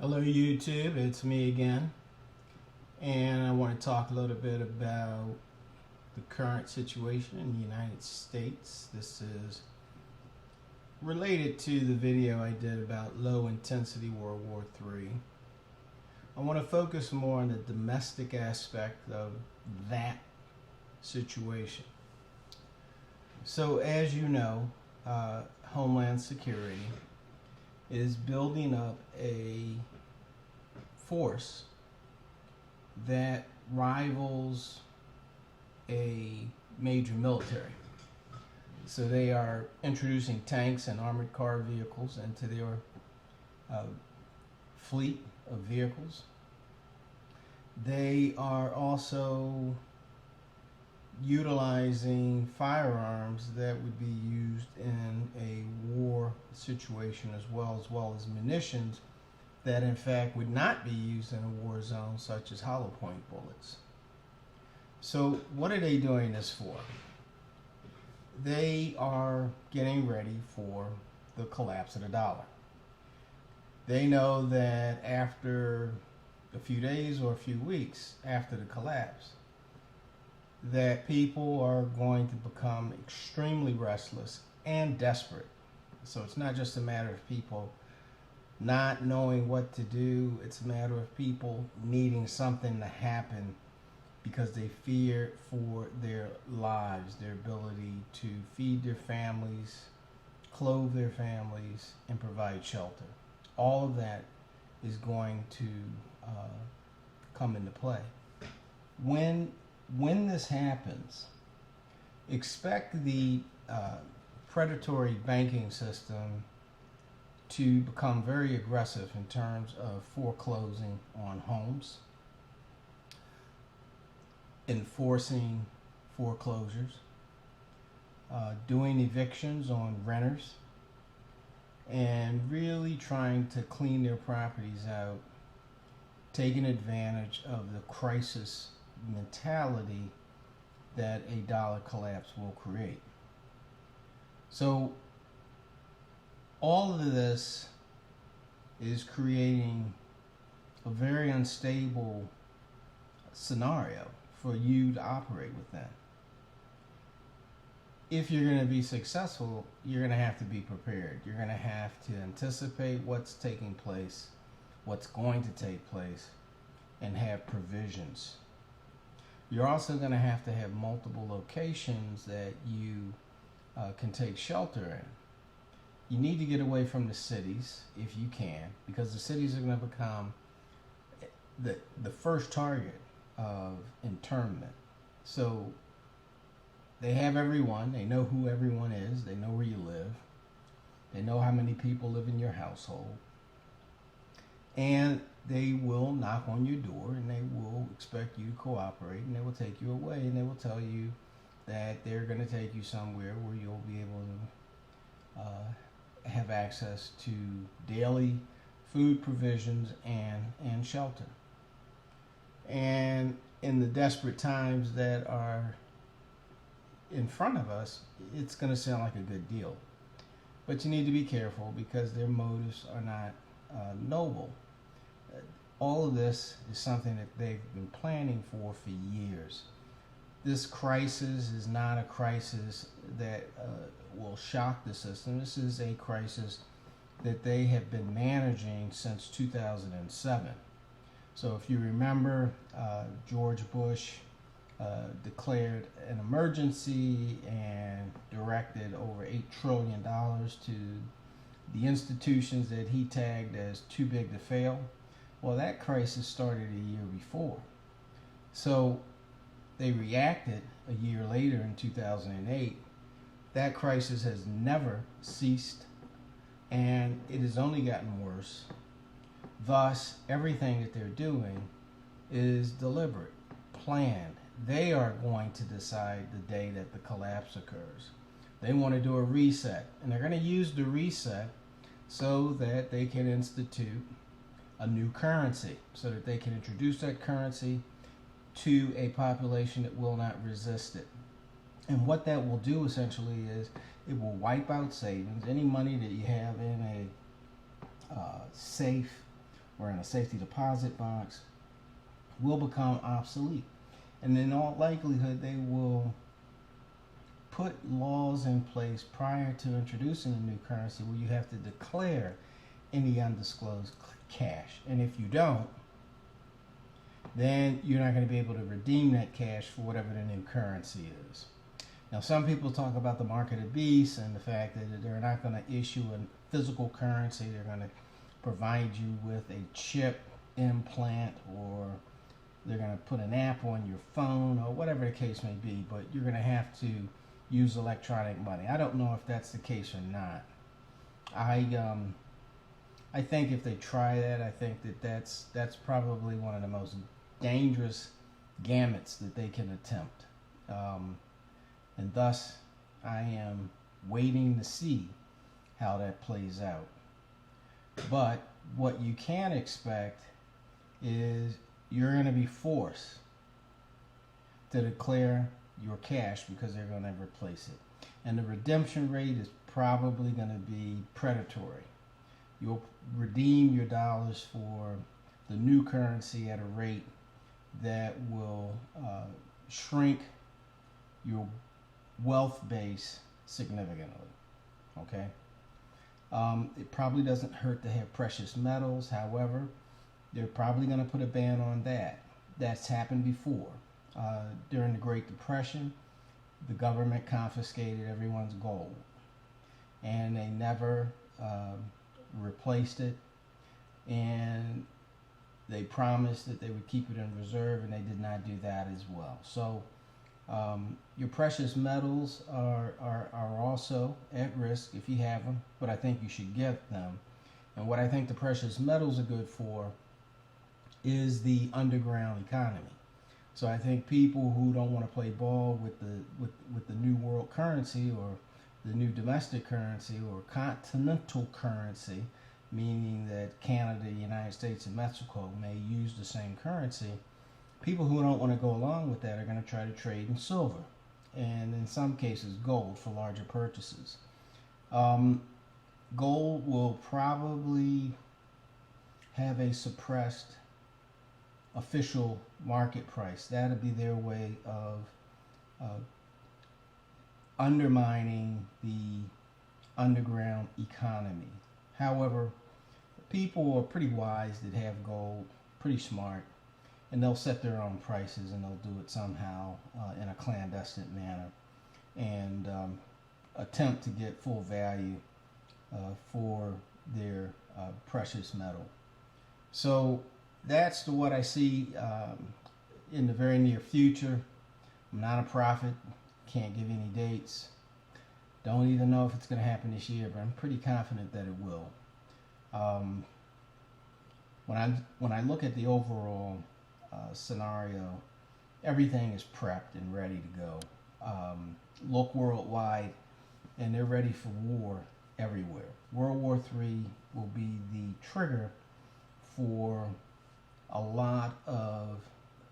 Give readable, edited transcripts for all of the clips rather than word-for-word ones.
Hello YouTube, it's me again, and I want to talk a little bit about the current situation in the United States. This is related to the video I did about low intensity World War III. I want to focus more on the domestic aspect of that situation. So as you know, Homeland Security is building up a force that rivals a major military. So they are introducing tanks and armored car vehicles into their fleet of vehicles. They are also utilizing firearms that would be used in a war situation as well as munitions that in fact would not be used in a war zone, such as hollow point bullets. So what are they doing this for? They are getting ready for the collapse of the dollar. They know that after a few days or a few weeks after the collapse, that people are going to become extremely restless and desperate. So it's not just a matter of people not knowing what to do, it's a matter of people needing something to happen because they fear for their lives, their ability to feed their families, clothe their families, and provide shelter. All of that is going to come into play. When this happens, expect the predatory banking system to become very aggressive in terms of foreclosing on homes, enforcing foreclosures, doing evictions on renters, and really trying to clean their properties out, taking advantage of the crisis mentality that a dollar collapse will create. So all of this is creating a very unstable scenario for you to operate within. If you're going to be successful, you're going to have to be prepared. You're going to have to anticipate what's taking place, what's going to take place, and have provisions. You're also going to have multiple locations that you can take shelter in. You need to get away from the cities if you can, because the cities are going to become the first target of internment. So they have everyone, they know who everyone is, they know where you live, they know how many people live in your household, and they will knock on your door and they will expect you to cooperate, and they will take you away, and they will tell you that they're going to take you somewhere where you'll be able to have access to daily food provisions and shelter. And in the desperate times that are in front of us, it's going to sound like a good deal. But you need to be careful because their motives are not noble. All of this is something that they've been planning for years. This crisis is not a crisis that will shock the system. This is a crisis that they have been managing since 2007. So if you remember, George Bush declared an emergency and directed over $8 trillion to the institutions that he tagged as too big to fail. Well, that crisis started a year before. So they reacted a year later in 2008. That crisis has never ceased, and it has only gotten worse. Thus, everything that they're doing is deliberate, planned. They are going to decide the day that the collapse occurs. They want to do a reset, and they're going to use the reset so that they can institute a new currency, so that they can introduce that currency to a population that will not resist it. And what that will do essentially is it will wipe out savings. Any money that you have in a safe or in a safety deposit box will become obsolete. And in all likelihood, they will put laws in place prior to introducing a new currency where you have to declare any undisclosed cash. And if you don't, then you're not going to be able to redeem that cash for whatever the new currency is. Now, some people talk about the market of beasts and the fact that they're not going to issue a physical currency. They're going to provide you with a chip implant, or they're going to put an app on your phone, or whatever the case may be, but you're going to have to use electronic money. I don't know if that's the case or not. I think if they try that, I think that's probably one of the most dangerous gamuts that they can attempt. And thus, I am waiting to see how that plays out. But what you can expect is you're going to be forced to declare your cash because they're going to replace it. And the redemption rate is probably going to be predatory. You'll redeem your dollars for the new currency at a rate that will shrink your wealth base significantly. Okay? It probably doesn't hurt to have precious metals. However, they're probably going to put a ban on that. That's happened before. During the Great Depression, the government confiscated everyone's gold, and they never replaced it, and they promised that they would keep it in reserve, and they did not do that as well. So your precious metals are also at risk if you have them, but I think you should get them. And what I think the precious metals are good for is the underground economy. So I think people who don't want to play ball with the new world currency, or the new domestic currency, or continental currency, meaning that Canada, United States, and Mexico may use the same currency, people who don't want to go along with that are going to try to trade in silver, and in some cases gold for larger purchases. Gold will probably have a suppressed official market price. That'll be their way of undermining the underground economy. However, people are pretty wise that have gold, pretty smart, and they'll set their own prices, and they'll do it somehow in a clandestine manner, and attempt to get full value for their precious metal. So that's what I see in the very near future. I'm not a prophet, can't give any dates. Don't even know if it's going to happen this year, but I'm pretty confident that it will. When I look at the overall scenario, everything is prepped and ready to go. Look worldwide, and they're ready for war everywhere. World War III will be the trigger for a lot of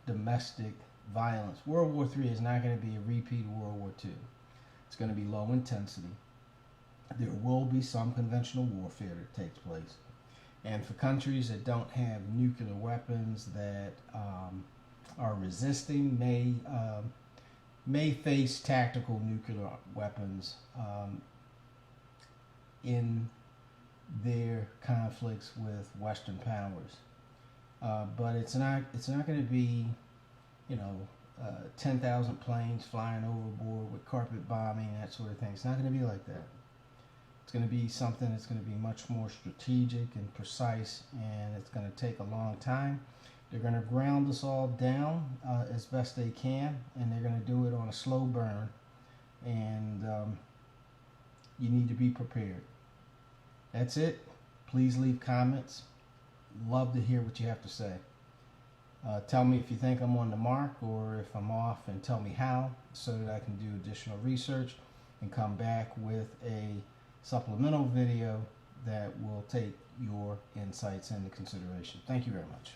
domestic violence. World War III is not going to be a repeat of World War II. It's going to be low intensity. There will be some conventional warfare that takes place. And for countries that don't have nuclear weapons, that are resisting, may face tactical nuclear weapons in their conflicts with Western powers. But it's not going to be, 10,000 planes flying overboard with carpet bombing, that sort of thing. It's not going to be like that. It's going to be something that's going to be much more strategic and precise, and it's going to take a long time. They're going to ground us all down as best they can, and they're going to do it on a slow burn, and you need to be prepared. That's it. Please leave comments. Love to hear what you have to say. Tell me if you think I'm on the mark or if I'm off, and tell me how, so that I can do additional research and come back with a supplemental video that will take your insights into consideration. Thank you very much.